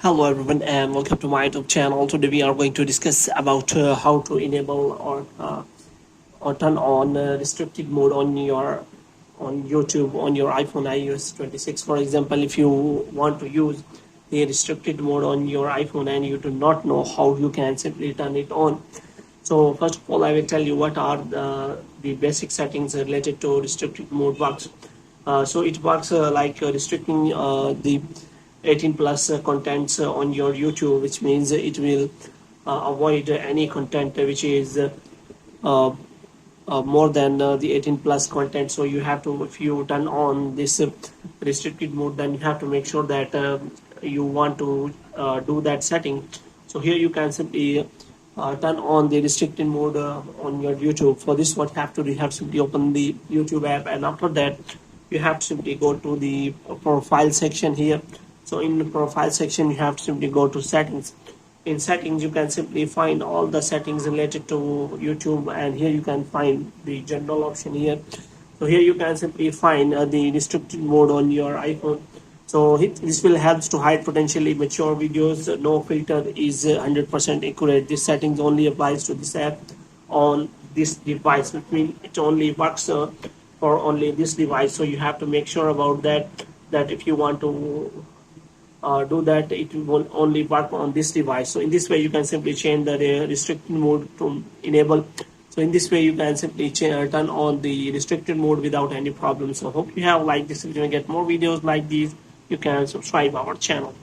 Hello everyone and welcome to my YouTube channel. Today we are going to discuss about how to enable or turn on restricted mode on YouTube on your iPhone iOS 26. For example, if you want to use the restricted mode on your iPhone and you do not know how you can simply turn it on. So first of all, I will tell you what are the basic settings related to restricted mode works. So it works like restricting the 18 plus contents on your YouTube, which means it will avoid any content which is more than the 18 plus content. So you have to, if you turn on this restricted mode, then you have to make sure that you want to do that setting. So here you can simply turn on the restricted mode on your YouTube. For this, what you have to do, you have to simply open the YouTube app, and after that you have to simply go to the profile section here. So in the profile section you have to simply go to settings. In settings you can simply find all the settings related to YouTube, and here you can find the general option here. So here you can simply find the restricted mode on your iPhone. So this will help to hide potentially mature videos. No filter is 100% accurate. This settings only applies to this app on this device, which means it only works for only this device. So you have to make sure about that if you want to do that, it will only work on this device. So in this way you can simply change the restricted mode to enable. So in this way you can simply turn on the restricted mode without any problem. So hope you have liked this video and get more videos like these. You can subscribe our channel.